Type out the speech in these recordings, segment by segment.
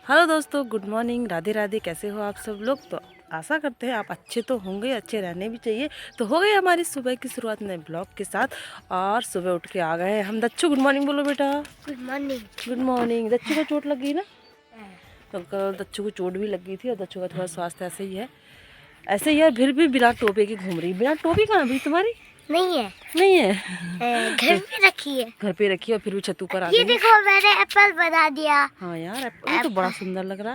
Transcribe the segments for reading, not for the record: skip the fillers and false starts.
Hello दोस्तों, good morning, Radhe Radhe. कैसे हो आप सब लोग? तो आशा करते हैं आप अच्छे तो होंगे, अच्छे रहने भी चाहिए। तो हो गई हमारी सुबह की शुरुआत नए ब्लॉग के साथ। और सुबह उठ के आ गए हैं हम। दच्चू गुड मॉर्निंग बोलो बेटा। Good morning. Good morning. Dacchu को चोट लगी ना? तो कल दच्चू को चोट भी लगी थी और दच्चू का थोड़ा स्वास्थ्य ऐसे ही है। फिर भी बिना टोपे की घूम रही। बिना टोपी कहाँ भी तुम्हारी? नहीं है। नहीं है। घर पे रखी है। घर पे रखी और फिर भी छतू पर आ ये गई। देखो मैंने एप्पल बना दिया। हाँ यार, ये तो बड़ा सुंदर लग रहा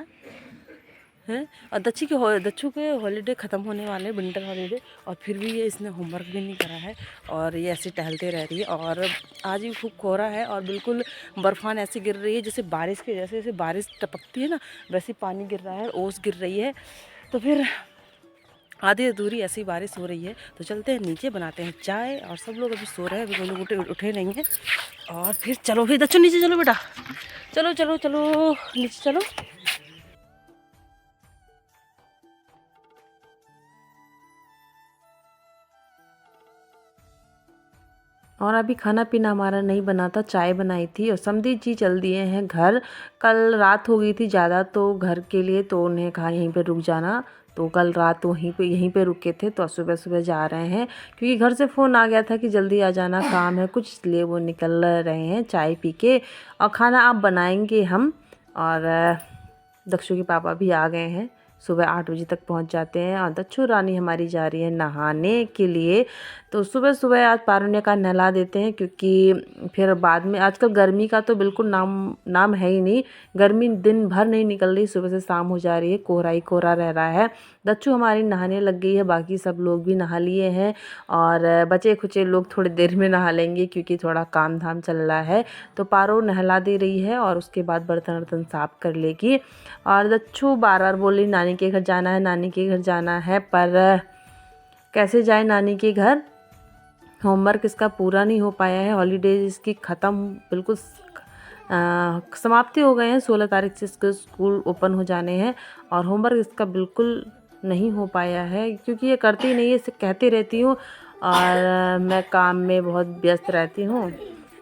है। और दच्चू के हॉलीडे ख़त्म होने वाले, विंटर हॉलीडे, और फिर भी ये इसने होमवर्क भी नहीं करा है और ये ऐसे टहलते रह रही है। और आज भी खूब कोहरा है और बिल्कुल बर्फ़ान ऐसी गिर रही है जैसे बारिश के जैसे बारिश टपकती है ना, वैसे पानी गिर रहा है, ओस गिर रही है। तो फिर आधी अधूरी ऐसी बारिश हो रही है। तो चलते हैं नीचे, बनाते हैं चाय। और सब लोग अभी सो रहे हैं, अभी कोई लोग उठे नहीं हैं। और फिर चलो, फिर दच्चू नीचे चलो बेटा, चलो चलो चलो नीचे चलो। और अभी खाना पीना हमारा नहीं बना था, चाय बनाई थी और समधी जी चल दिए हैं घर। कल रात हो गई थी ज़्यादा तो घर के लिए, तो उन्हें कहा यहीं पे रुक जाना। तो कल रात यहीं पे रुके थे, तो सुबह सुबह जा रहे हैं क्योंकि घर से फ़ोन आ गया था कि जल्दी आ जाना, काम है कुछ, इसलिए वो निकल रहे हैं चाय पी के। और खाना आप बनाएंगे हम। और दक्षु के पापा भी आ गए हैं, सुबह 8 बजे तक पहुंच जाते हैं। और दच्चू रानी हमारी जा रही है नहाने के लिए। तो सुबह सुबह आज पारुण्य का नहला देते हैं क्योंकि फिर बाद में, आजकल गर्मी का तो बिल्कुल नाम है ही नहीं। गर्मी दिन भर नहीं निकल रही, सुबह से शाम हो जा रही है, कोहरा ही कोहरा रह रहा है। दच्चू हमारी नहाने लग गई है, बाकी सब लोग भी नहा लिए हैं। और बचे खुचे लोग थोड़ी देर में नहा लेंगे क्योंकि थोड़ा काम धाम चल रहा है। तो पारो नहला दे रही है और उसके बाद बर्तन वर्तन साफ कर लेगी। और दच्चू बार बार बोली नानी के घर जाना है, नानी के घर जाना है, पर कैसे जाए नानी के घर? होमवर्क इसका पूरा नहीं हो पाया है, हॉलीडेज इसकी ख़त्म, बिल्कुल समाप्ति हो गए हैं। 16 तारीख से इसके स्कूल ओपन हो जाने हैं और होमवर्क इसका बिल्कुल नहीं हो पाया है क्योंकि ये करती नहीं है, इसे कहती रहती हूँ और मैं काम में बहुत व्यस्त रहती हूँ,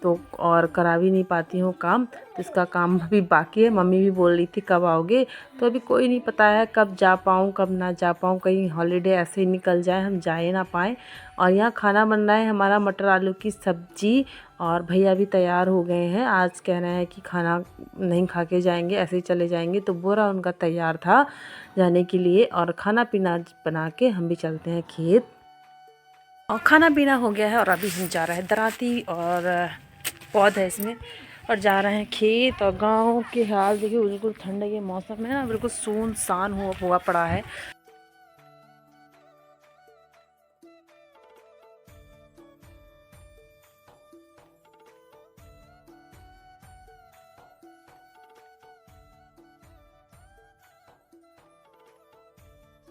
तो और करा भी नहीं पाती हूँ काम। तो इसका काम अभी बाकी है। मम्मी भी बोल रही थी कब आओगे, तो अभी कोई नहीं पता है कब जा पाऊँ कब ना जा पाऊँ, कहीं हॉलीडे ऐसे ही निकल जाए, हम जा ही ना पाएँ। और यहाँ खाना बन रहा है हमारा मटर आलू की सब्जी। और भैया भी तैयार हो गए हैं, आज कह रहे हैं कि खाना नहीं खा के जाएंगे, ऐसे ही चले जाएंगे। तो बोरा उनका तैयार था जाने के लिए। और खाना पीना बना के हम भी चलते हैं खेत। और खाना पीना हो गया है और अभी हम जा रहे हैं दराती, और पौध है इसमें, और जा रहे हैं खेत। और गांव के हाल देखिए, बिल्कुल ठंड है, ये मौसम है ना, बिल्कुल सुनसान हुआ पड़ा है।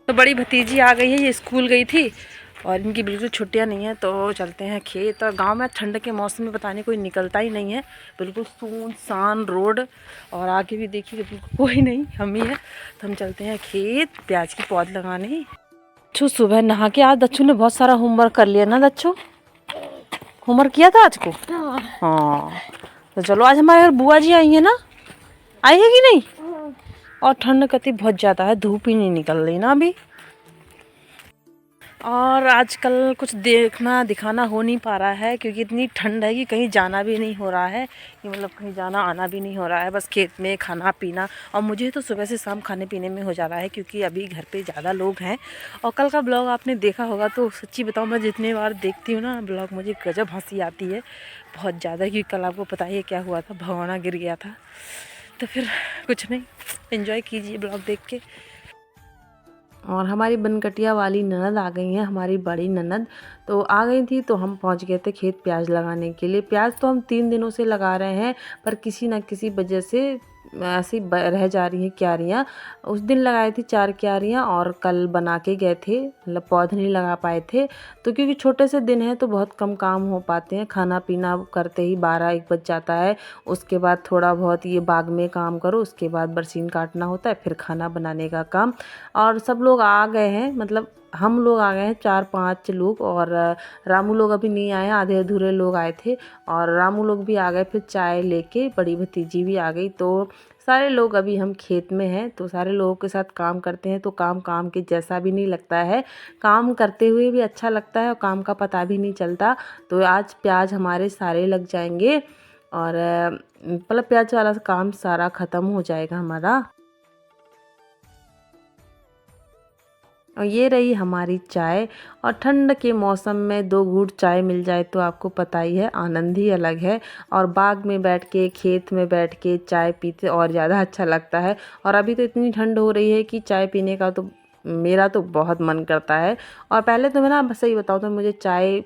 तो बड़ी भतीजी आ गई है, ये स्कूल गई थी और इनकी बिल्कुल छुट्टियां नहीं है। तो चलते हैं खेत। और गांव में ठंड के मौसम में बताने कोई निकलता ही नहीं है, बिल्कुल सुनसान रोड। और आगे भी देखिए बिल्कुल कोई नहीं, हम ही है। तो हम चलते हैं खेत प्याज की पौध लगाने। दच्चू सुबह नहा के, आज दच्चू ने बहुत सारा होमवर्क कर लिया ना दच्चू? होमवर्क किया था आज को? हाँ। तो चलो, आज हमारे घर बुआ जी आई है ना, आई है कि नहीं? और ठंड कति बहुत ज़्यादा है, धूप ही नहीं निकल रही ना अभी। और आजकल कुछ देखना दिखाना हो नहीं पा रहा है क्योंकि इतनी ठंड है कि कहीं जाना भी नहीं हो रहा है, कि मतलब कहीं जाना आना भी नहीं हो रहा है, बस खेत में खाना पीना। और मुझे तो सुबह से शाम खाने पीने में हो जा रहा है क्योंकि अभी घर पे ज़्यादा लोग हैं। और कल का ब्लॉग आपने देखा होगा, तो सच्ची बताऊँ मैं जितने बार देखती हूँ ना ब्लॉग, मुझे गजब हंसी आती है बहुत ज़्यादा, क्योंकि कल आपको पता ही है क्या हुआ था, भगोना गिर गया था। तो फिर कुछ नहीं, एंजॉय कीजिए ब्लॉग देख के। और हमारी बनकटिया वाली ननद आ गई हैं, हमारी बड़ी ननद तो आ गई थी। तो हम पहुंच गए थे खेत प्याज लगाने के लिए। प्याज तो हम 3 दिनों से लगा रहे हैं, पर किसी न किसी वजह से ऐसी रह जा रही हैं क्यारियाँ। उस दिन लगाई थी 4 क्यारियाँ और कल बना के गए थे, मतलब पौधे नहीं लगा पाए थे। तो क्योंकि छोटे से दिन है तो बहुत कम काम हो पाते हैं, खाना पीना करते ही 12-1 बज जाता है। उसके बाद थोड़ा बहुत ये बाग में काम करो, उसके बाद बरसीन काटना होता है, फिर खाना बनाने का काम। और सब लोग आ गए हैं, मतलब हम लोग आ गए हैं 4-5 लोग, और रामू लोग अभी नहीं आए हैं, आधे अधूरे लोग आए थे। और रामू लोग भी आ गए फिर चाय लेके, बड़ी भतीजी भी आ गई। तो सारे लोग अभी हम खेत में हैं, तो सारे लोगों के साथ काम करते हैं तो काम काम के जैसा भी नहीं लगता है, काम करते हुए भी अच्छा लगता है और काम का पता भी नहीं चलता। तो आज प्याज हमारे सारे लग जाएंगे और मतलब प्याज वाला काम सारा ख़त्म हो जाएगा हमारा। और ये रही हमारी चाय। और ठंड के मौसम में 2 घूंट चाय मिल जाए तो आपको पता ही है, आनंद ही अलग है। और बाग में बैठ के, खेत में बैठ के चाय पीते और ज़्यादा अच्छा लगता है। और अभी तो इतनी ठंड हो रही है कि चाय पीने का तो मेरा तो बहुत मन करता है। और पहले तो मैं ना सही बताऊँ तो मुझे चाय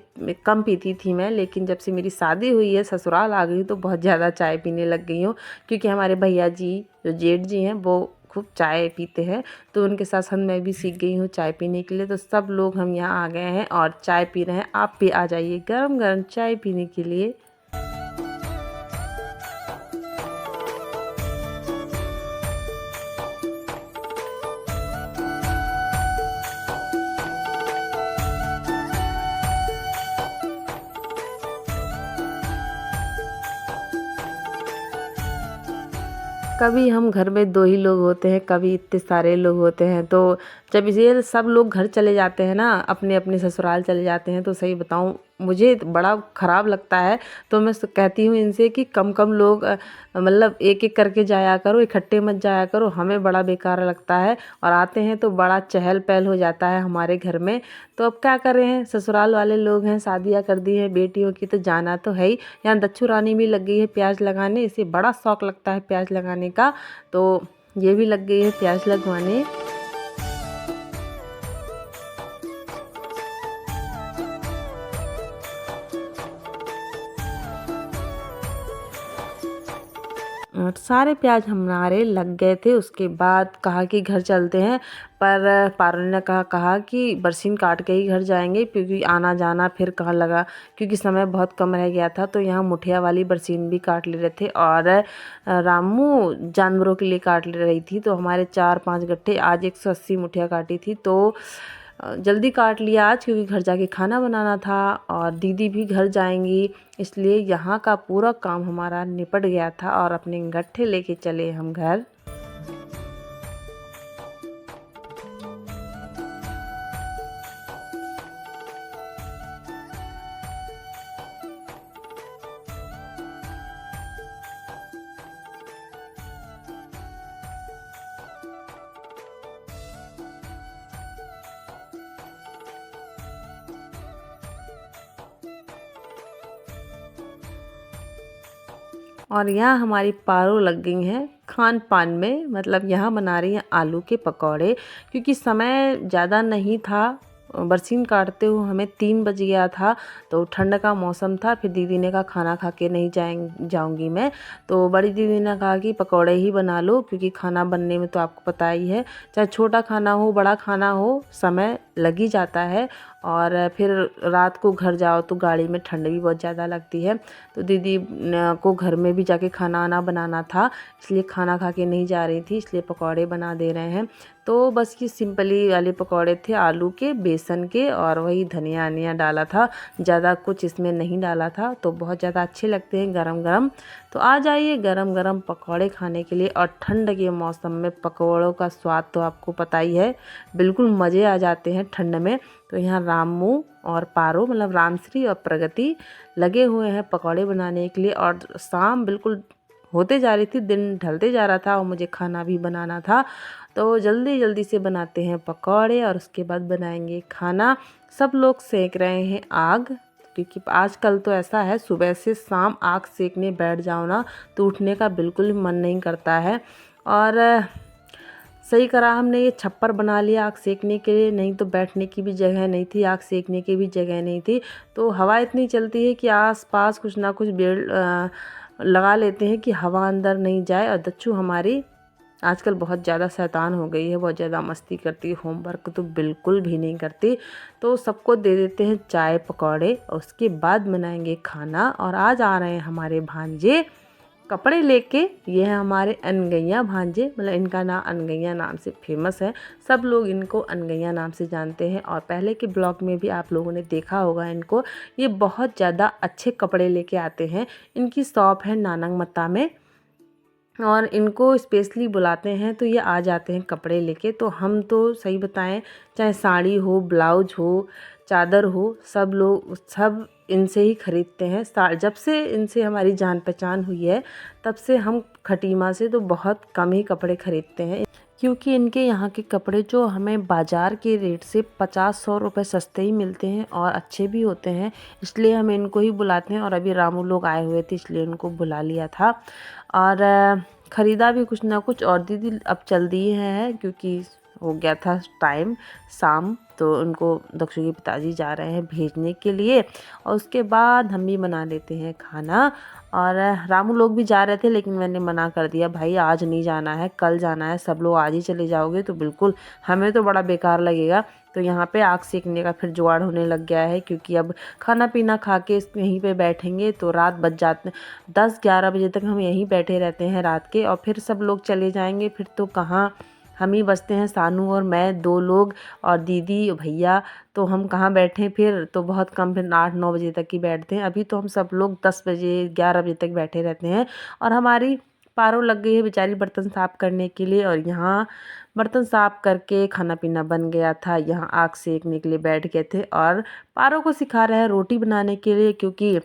कम पीती थी मैं, लेकिन जब से मेरी शादी हुई है, ससुराल आ गई, तो बहुत ज़्यादा चाय पीने लग गई हूँ। क्योंकि हमारे भैया जी जो जेठ जी हैं वो खूब चाय पीते हैं, तो उनके साथ साथ मैं भी सीख गई हूँ चाय पीने के लिए। तो सब लोग हम यहाँ आ गए हैं और चाय पी रहे हैं। आप भी आ जाइए गरम गरम चाय पीने के लिए। कभी हम घर में 2 ही लोग होते हैं, कभी इतने सारे लोग होते हैं। तो जब ये सब लोग घर चले जाते हैं ना, अपने अपने ससुराल चले जाते हैं, तो सही बताऊं मुझे बड़ा ख़राब लगता है। तो मैं कहती हूँ इनसे कि कम कम लोग मतलब एक एक करके जाया करो, इकट्ठे मत जाया करो, हमें बड़ा बेकार लगता है। और आते हैं तो बड़ा चहल पहल हो जाता है हमारे घर में। तो अब क्या कर रहे हैं, ससुराल वाले लोग हैं, शादियाँ कर दी हैं बेटियों की, तो जाना तो है ही। यहाँ दच्छू रानी भी लग गई है प्याज लगाने, इसे बड़ा शौक लगता है प्याज लगाने का, तो ये भी लग गई है प्याज लगवाने। और सारे प्याज हमारे लग गए थे। उसके बाद कहा कि घर चलते हैं, पर पारुल ने कहा कि बरसीन काट के ही घर जाएंगे, क्योंकि आना जाना फिर कहाँ लगा, क्योंकि समय बहुत कम रह गया था। तो यहाँ मुठिया वाली बरसीन भी काट ले रहे थे और रामू जानवरों के लिए काट ले रही थी। तो हमारे 4-5 गट्ठे, आज 180 मुठिया काटी थी। तो जल्दी काट लिया आज, क्योंकि घर जाके खाना बनाना था और दीदी भी घर जाएंगी, इसलिए यहाँ का पूरा काम हमारा निपट गया था और अपने गट्ठे लेके चले हम घर। और यहाँ हमारी पारो लग गई हैं खान पान में, मतलब यहाँ बना रही हैं आलू के पकौड़े। क्योंकि समय ज़्यादा नहीं था, बरसीन काटते हुए हमें 3 बज गया था, तो ठंड का मौसम था। फिर दीदी ने कहा खाना खा के नहीं जाऊंगी मैं, तो बड़ी दीदी ने कहा कि पकौड़े ही बना लो, क्योंकि खाना बनने में तो आपको पता ही है, चाहे छोटा खाना हो बड़ा खाना हो, समय लग ही जाता है। और फिर रात को घर जाओ तो गाड़ी में ठंड भी बहुत ज़्यादा लगती है। तो दीदी को घर में भी जाके खाना वाना बनाना था, इसलिए खाना खा के नहीं जा रही थी, इसलिए पकौड़े बना दे रहे हैं। तो बस ये सिंपली वाले पकौड़े थे, आलू के, बेसन के, और वही धनिया अनिया डाला था, ज़्यादा कुछ इसमें नहीं डाला था। तो बहुत ज़्यादा अच्छे लगते हैं गरम गरम। तो आ जाइए गरम गरम पकौड़े खाने के लिए। और ठंड के मौसम में पकौड़ों का स्वाद तो आपको पता ही है, बिल्कुल मज़े आ जाते हैं ठंड में। तो यहाँ रामू और पारो, मतलब रामश्री और प्रगति, लगे हुए हैं पकौड़े बनाने के लिए। और शाम बिल्कुल होते जा रही थी, दिन ढलते जा रहा था और मुझे खाना भी बनाना था, तो जल्दी जल्दी से बनाते हैं पकौड़े और उसके बाद बनाएंगे खाना। सब लोग सेक रहे हैं आग, क्योंकि आजकल तो ऐसा है सुबह से शाम आग सेकने बैठ जाओ ना तो उठने का बिल्कुल मन नहीं करता है। और सही करा हमने ये छप्पर बना लिया आग सेकने के लिए, नहीं तो बैठने की भी जगह नहीं थी, आग सेकने की भी जगह नहीं थी। तो हवा इतनी चलती है कि आस पास कुछ ना कुछ पेड़ लगा लेते हैं कि हवा अंदर नहीं जाए। और दच्चू हमारी आजकल बहुत ज़्यादा शैतान हो गई है, बहुत ज़्यादा मस्ती करती है, होमवर्क तो बिल्कुल भी नहीं करती। तो सबको दे देते हैं चाय पकौड़े और उसके बाद बनाएंगे खाना। और आज आ रहे हैं हमारे भांजे, कपड़े लेके। ये है हमारे अनगैया भांजे, मतलब इनका नाम अनगैया नाम से फेमस है, सब लोग इनको अनगैया नाम से जानते हैं। और पहले के ब्लॉग में भी आप लोगों ने देखा होगा इनको, ये बहुत ज़्यादा अच्छे कपड़े लेके आते हैं। इनकी शॉप है नानंग मत्ता में और इनको स्पेशली बुलाते हैं तो ये आ जाते हैं कपड़े लेके। तो हम तो सही बताएं, चाहे साड़ी हो, ब्लाउज हो, चादर हो, सब लोग सब इनसे ही ख़रीदते हैं। जब से इनसे हमारी जान पहचान हुई है तब से हम खटीमा से तो बहुत कम ही कपड़े ख़रीदते हैं, क्योंकि इनके यहाँ के कपड़े जो हमें बाज़ार के रेट से 50-100 रुपये सस्ते ही मिलते हैं और अच्छे भी होते हैं। इसलिए हम इनको ही बुलाते हैं। और अभी रामू लोग आए हुए थे इसलिए इनको बुला लिया था और ख़रीदा भी कुछ ना कुछ। और दीदी अब चल दिए हैं क्योंकि हो गया था टाइम शाम, तो उनको दक्षु के पिताजी जा रहे हैं भेजने के लिए और उसके बाद हम भी बना लेते हैं खाना। और रामू लोग भी जा रहे थे लेकिन मैंने मना कर दिया, भाई आज नहीं जाना है, कल जाना है। सब लोग आज ही चले जाओगे तो बिल्कुल हमें तो बड़ा बेकार लगेगा। तो यहाँ पे आग सेकने का फिर जुगाड़ होने लग गया है, क्योंकि अब खाना पीना खा के यहीं पे बैठेंगे तो रात बज जाते 10-11 बजे तक हम यहीं बैठे रहते हैं रात के। और फिर सब लोग चले जाएंगे फिर तो कहाँ, हम ही बचते हैं, सानू और मैं 2 लोग और दीदी भैया, तो हम कहाँ बैठें फिर, तो बहुत कम, फिर 8-9 बजे तक ही बैठते हैं। अभी तो हम सब लोग 10 बजे 11 बजे तक बैठे रहते हैं। और हमारी पारो लग गई है बेचारी बर्तन साफ़ करने के लिए, और यहाँ बर्तन साफ़ करके खाना पीना बन गया था, यहाँ आग सेकने के लिए बैठ गए थे। और पारो को सिखा रहे हैं रोटी बनाने के लिए, क्योंकि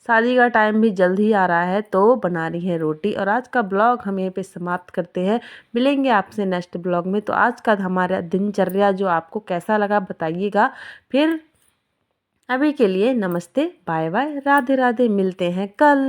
शादी का टाइम भी जल्द ही आ रहा है तो बना रही है रोटी। और आज का ब्लॉग हम यहीं पे समाप्त करते हैं, मिलेंगे आपसे नेक्स्ट ब्लॉग में। तो आज का हमारा दिनचर्या जो आपको कैसा लगा बताइएगा। फिर अभी के लिए नमस्ते, बाय बाय, राधे राधे, मिलते हैं कल।